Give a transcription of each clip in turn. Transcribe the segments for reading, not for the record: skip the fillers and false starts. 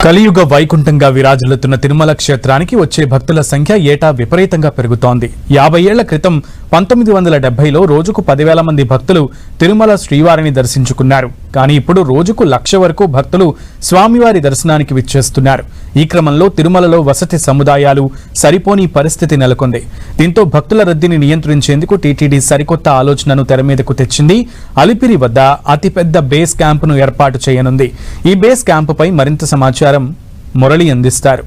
కలియుగ వైకుంఠంగా విరాజిల్లుతున్న తిరుమల క్షేత్రానికి వచ్చే భక్తుల సంఖ్య ఏటా విపరీతంగా పెరుగుతోంది. 50 ఏళ్ల క్రితం 1970లో రోజుకు 10,000 మంది భక్తులు తిరుమల శ్రీవారిని దర్శించుకున్నారు. కానీ ఇప్పుడు రోజుకు 1,00,000 వరకు భక్తులు స్వామివారి దర్శనానికి విచ్చేస్తున్నారు. ఈ క్రమంలో తిరుమలలో వసతి సముదాయాలు సరిపోని పరిస్థితి నెలకొంది. దీంతో భక్తుల రద్దీని నియంత్రించేందుకు టీటీడీ సరికొత్త ఆలోచనను తెరమీదకు తెచ్చింది. అలిపిరి వద్ద అతిపెద్ద బేస్ క్యాంపును ఏర్పాటు చేయనుంది. ఈ బేస్ క్యాంపుపై మరింత సమాచారం మురళి అందిస్తారు.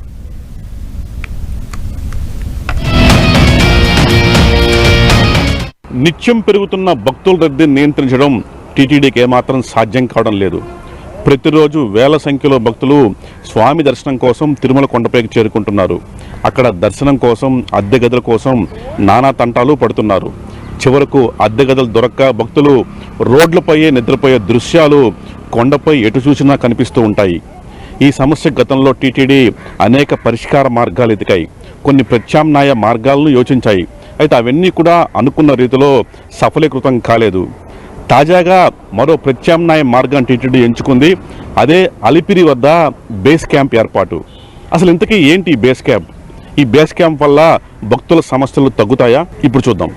నిత్యం పెరుగుతున్న భక్తుల రద్దీని నియంత్రించడం టీటీడీకి ఏమాత్రం సాధ్యం కావడం లేదు. ప్రతిరోజు వేల సంఖ్యలో భక్తులు స్వామి దర్శనం కోసం తిరుమల కొండపైకి చేరుకుంటున్నారు. అక్కడ దర్శనం కోసం అద్దె గదుల కోసం నానా తంటాలు పడుతున్నారు. చివరకు అద్దె గదులు దొరక్క భక్తులు రోడ్లపై నిద్రపోయే దృశ్యాలు కొండపై ఎటు చూసినా కనిపిస్తూ ఉంటాయి. ఈ సమస్య గతంలో టీటీడీ అనేక పరిష్కార మార్గాలు ఎతికాయి. కొన్ని ప్రత్యామ్నాయ మార్గాలను యోచించాయి. అయితే అవన్నీ కూడా అనుకున్న రీతిలో సఫలీకృతం కాలేదు. తాజాగా మరో ప్రత్యామ్నాయ మార్గాన్ని టీటీడీ ఎంచుకుంది. అదే అలిపిరి వద్ద బేస్ క్యాంప్ ఏర్పాటు. అసలు ఇంతకీ ఏంటి బేస్ క్యాంప్? ఈ బేస్ క్యాంప్ వల్ల భక్తుల సమస్యలు తగ్గుతాయా? ఇప్పుడు చూద్దాం.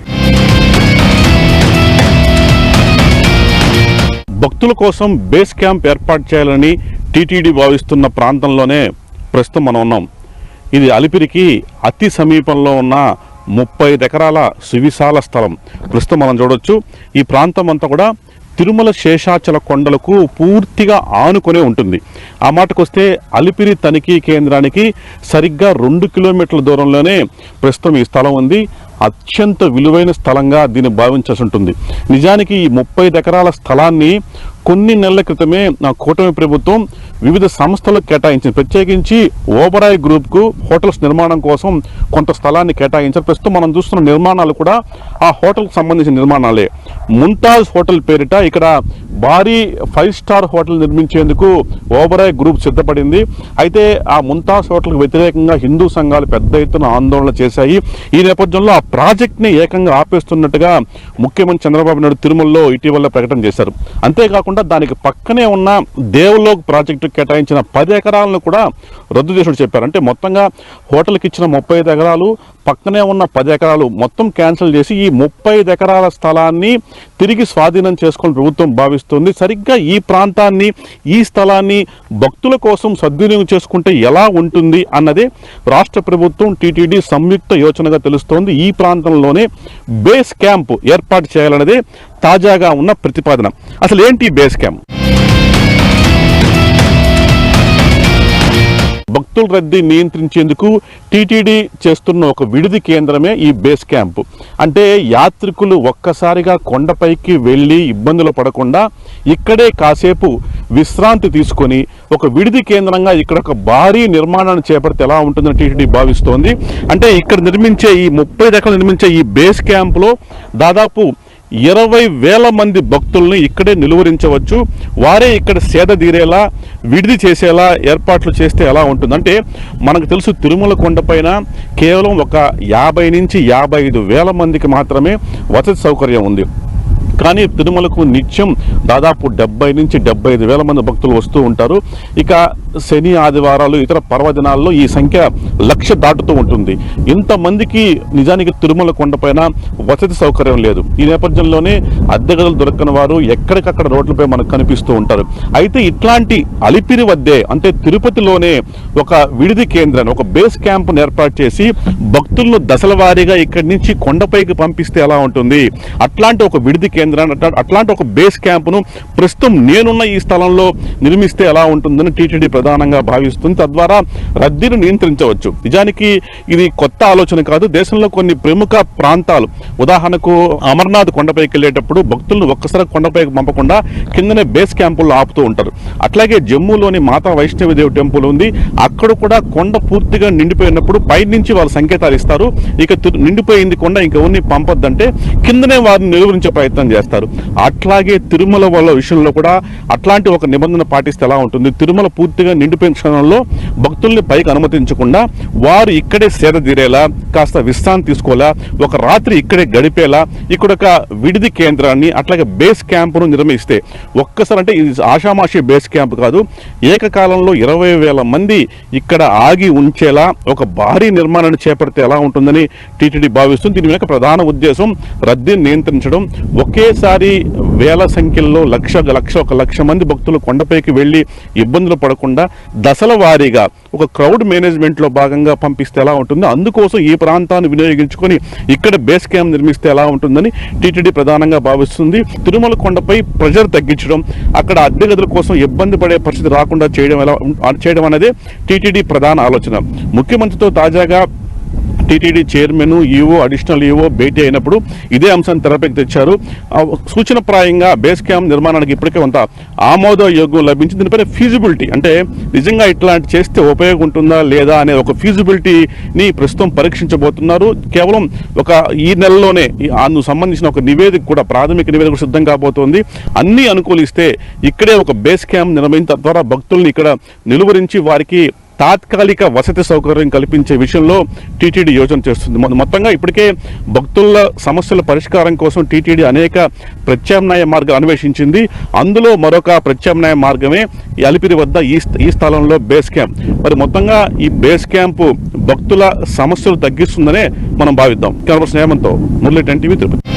భక్తుల కోసం బేస్ క్యాంప్ ఏర్పాటు చేయాలని టీటీడీ భావిస్తున్న ప్రాంతంలోనే ప్రస్తుతం మనం ఉన్నాం. ఇది అలిపిరికి అతి సమీపంలో ఉన్న 35 ఎకరాల సువిశాల స్థలం. ప్రస్తుతం మనం చూడొచ్చు. ఈ ప్రాంతం అంతా కూడా తిరుమల శేషాచల కొండలకు పూర్తిగా ఆనుకునే ఉంటుంది. ఆ మాటకొస్తే అలిపిరి తనిఖీ కేంద్రానికి సరిగ్గా 2 కిలోమీటర్ల దూరంలోనే ప్రస్తుతం ఈ స్థలం ఉంది. అత్యంత విలువైన స్థలంగా దీన్ని భావించాల్సి ఉంటుంది. నిజానికి ఈ 35 ఎకరాల స్థలాన్ని కొన్ని నెలల క్రితమే కూటమి ప్రభుత్వం వివిధ సంస్థలకు కేటాయించింది. ప్రత్యేకించి ఓబరాయ్ గ్రూప్కు హోటల్స్ నిర్మాణం కోసం కొంత స్థలాన్ని కేటాయించారు. ప్రస్తుతం మనం చూస్తున్న నిర్మాణాలు కూడా ఆ హోటల్కి సంబంధించిన నిర్మాణాలే. ముంతాజ్ హోటల్ పేరిట ఇక్కడ భారీ 5 స్టార్ హోటల్ నిర్మించేందుకు ఓబరాయ్ గ్రూప్ సిద్ధపడింది. అయితే ఆ ముంతాజ్ హోటల్కి వ్యతిరేకంగా హిందూ సంఘాలు పెద్ద ఎత్తున ఆందోళన చేశాయి. ఈ నేపథ్యంలో ఆ ప్రాజెక్ట్ని ఏకంగా ఆపేస్తున్నట్టుగా ముఖ్యమంత్రి చంద్రబాబు నాయుడు తిరుమలలో ఇటీవల ప్రకటన చేశారు. అంతేకాకుండా దానికి పక్కనే ఉన్న దేవలోక్ ప్రాజెక్టు కేటాయించిన 10 ఎకరాలను కూడా రద్దు చేసినట్టు చెప్పారు. అంటే మొత్తంగా హోటల్కి ఇచ్చిన 35 ఎకరాలు, పక్కనే ఉన్న 10 ఎకరాలు మొత్తం క్యాన్సిల్ చేసి ఈ 35 ఎకరాల స్థలాన్ని తిరిగి స్వాధీనం చేసుకొని ప్రభుత్వం భావిస్తుంది. సరిగ్గా ఈ ప్రాంతాన్ని, ఈ స్థలాన్ని భక్తుల కోసం సద్వినియోగం చేసుకుంటే ఎలా ఉంటుంది అన్నదే రాష్ట్ర ప్రభుత్వం టీటీడీ సంయుక్త యోచనగా తెలుస్తోంది. ఈ ప్రాంతంలోనే బేస్ క్యాంప్ ఏర్పాటు చేయాలన్నదే తాజాగా ఉన్న ప్రతిపాదన. అసలు ఏంటి బేస్ క్యాంప్? భక్తుల రద్దీ నియంత్రించేందుకు టీటీడీ చేస్తున్న ఒక విడిది కేంద్రమే ఈ బేస్ క్యాంపు. అంటే యాత్రికులు ఒక్కసారిగా కొండపైకి వెళ్ళి ఇబ్బందులు పడకుండా ఇక్కడే కాసేపు విశ్రాంతి తీసుకొని ఒక విడిది కేంద్రంగా ఇక్కడ ఒక భారీ నిర్మాణాన్ని చేపడితే ఎలా ఉంటుందని టీటీడీ భావిస్తోంది. అంటే ఇక్కడ నిర్మించే ఈ 35 ఎకరాలు నిర్మించే ఈ బేస్ క్యాంపులో దాదాపు 20,000 మంది భక్తుల్ని ఇక్కడే నిలువరించవచ్చు. వారే ఇక్కడ సేద తీరేలా, విడిది చేసేలా ఏర్పాట్లు చేస్తే ఎలా ఉంటుంది? అంటే మనకు తెలుసు తిరుమల కొండపైన కేవలం ఒక 50 నుంచి 55,000 మందికి మాత్రమే వసతి సౌకర్యం ఉంది. కానీ తిరుమలకు నిత్యం దాదాపు 70 నుంచి 75,000 మంది భక్తులు వస్తూ ఉంటారు. ఇక శని, ఆదివారాలు, ఇతర పర్వదినాల్లో ఈ సంఖ్య 1,00,000 దాటుతూ ఉంటుంది. ఇంతమందికి నిజానికి తిరుమల కొండపైన వసతి సౌకర్యం లేదు. ఈ నేపథ్యంలోనే అద్దె గదులు దొరకని వారు ఎక్కడికక్కడ రోడ్లపై మనకు కనిపిస్తూ ఉంటారు. అయితే ఇట్లాంటి అలిపిరి వద్దే, అంటే తిరుపతిలోనే ఒక విడిది కేంద్రాన్ని, ఒక బేస్ క్యాంప్ను ఏర్పాటు చేసి భక్తులను దశల వారీగా ఇక్కడి నుంచి కొండపైకి పంపిస్తే ఎలా ఉంటుంది? అట్లాంటి ఒక విడిది కేంద్రాన్ని, అట్లాంటి ఒక బేస్ క్యాంపును ప్రస్తుతం నేనున్న ఈ స్థలంలో నిర్మిస్తే ఎలా ఉంటుందని టీటీడీ ప్రధానంగా భావిస్తుంది. తద్వారా రద్దీని నియంత్రించవచ్చు. నిజానికి ఇది కొత్త ఆలోచన కాదు. దేశంలో కొన్ని ప్రముఖ ప్రాంతాలు, ఉదాహరణకు అమర్నాథ్ కొండపైకి వెళ్ళేటప్పుడు భక్తులను ఒక్కసారి కొండపైకి పంపకుండా కిందనే బేస్ క్యాంపుల్లో ఆపుతూ ఉంటారు. అట్లాగే జమ్మూలోని మాతా వైష్ణవిదేవి టెంపుల్ ఉంది. అక్కడ కూడా కొండ పూర్తిగా నిండిపోయినప్పుడు పైనుంచి వాళ్ళు సంకేతాలు ఇస్తారు. ఇక నిండిపోయింది కొండ, ఇంకా ఎవరిని పంపొద్దంటే కిందనే వారిని నిలువరించే ప్రయత్నం చేస్తారు. అట్లాగే తిరుమల వాళ్ళ విషయంలో కూడా అట్లాంటి ఒక నిబంధన పాటిస్తే ఎలా ఉంటుంది? తిరుమల పూర్తిగా నిండిపోయిన క్షణంలో భక్తుల్ని పైకి అనుమతించకుండా వారు ఇక్కడే సేద తీరేలా, కాస్త విశ్రాంతి తీసుకోవాలా, ఒక రాత్రి ఇక్కడే గడిపేలా ఇక్కడ ఒక విడిది కేంద్రాన్ని అట్లాగే బేస్ క్యాంపును నిర్మిస్తే ఒక్కసారి, అంటే ఇది ఆషామాషి బేస్ క్యాంప్ కాదు, ఏకకాలంలో 20,000 మంది ఇక్కడ ఆగి ఉంచేలా ఒక భారీ నిర్మాణాన్ని చేపడితే ఎలా ఉంటుందని టీటీడీ భావిస్తుంది. దీని వెనుక ప్రధాన ఉద్దేశం రద్దీని నియంత్రించడం. ఒకేసారి వేల సంఖ్యలో ఒక లక్ష మంది భక్తులు కొండపైకి వెళ్ళి ఇబ్బందులు పడకుండా దశల వారీగా ఒక క్రౌడ్ మేనేజ్మెంట్లో భాగంగా పంపిస్తే ఎలా ఉంటుందో, అందుకోసం ఈ ప్రాంతాన్ని వినియోగించుకొని ఇక్కడ బేస్ క్యాంప్ నిర్మిస్తే ఎలా ఉంటుందని టీటీడీ ప్రధానంగా భావిస్తుంది. తిరుమల కొండపై ప్రెజర్ తగ్గించడం, అక్కడ అద్దె గదుల కోసం ఇబ్బంది పడే పరిస్థితి రాకుండా చేయడం అనేది టీటీడీ ప్రధాన ఆలోచన. ముఖ్యమంత్రితో తాజాగా TTD chairman, EO, additional EO భేటీ అయినప్పుడు ఇదే అంశాన్ని తెరపైకి తెచ్చారు. సూచనప్రాయంగా బేస్ క్యాంప్ నిర్మాణానికి ఇప్పటికే కొంత ఆమోదయోగ్యం లభించింది. దీనిపైన ఫీజిబిలిటీ, అంటే నిజంగా ఇట్లాంటి చేస్తే ఉపయోగం ఉంటుందా లేదా అనే ఒక ఫీజిబిలిటీని ప్రస్తుతం పరీక్షించబోతున్నారు. కేవలం ఈ నెలలోనే అందుకు సంబంధించిన ఒక నివేదిక కూడా, ప్రాథమిక నివేదిక సిద్ధం కాబోతోంది. అన్ని అనుకూలిస్తే ఇక్కడే ఒక బేస్ క్యాంప్ నిర్వహించిన తద్వారా భక్తుల్ని ఇక్కడ నిలువరించి వారికి తాత్కాలిక వసతి సౌకర్యం కల్పించే విషయంలో టీటీడీ యోచన చేస్తుంది. మొత్తంగా ఇప్పటికే భక్తుల సమస్యల పరిష్కారం కోసం టీటీడీ అనేక ప్రత్యామ్నాయ మార్గాలు అన్వేషించింది. అందులో మరొక ప్రత్యామ్నాయ మార్గమే అలిపిరి వద్ద ఈ స్థలంలో బేస్ క్యాంప్. మరి మొత్తంగా ఈ బేస్ క్యాంపు భక్తుల సమస్యలు తగ్గిస్తుందనే మనం భావిద్దాం. కెమెరా స్నేహంతో మురళీ, 10 టీవీ, తిరుపతి.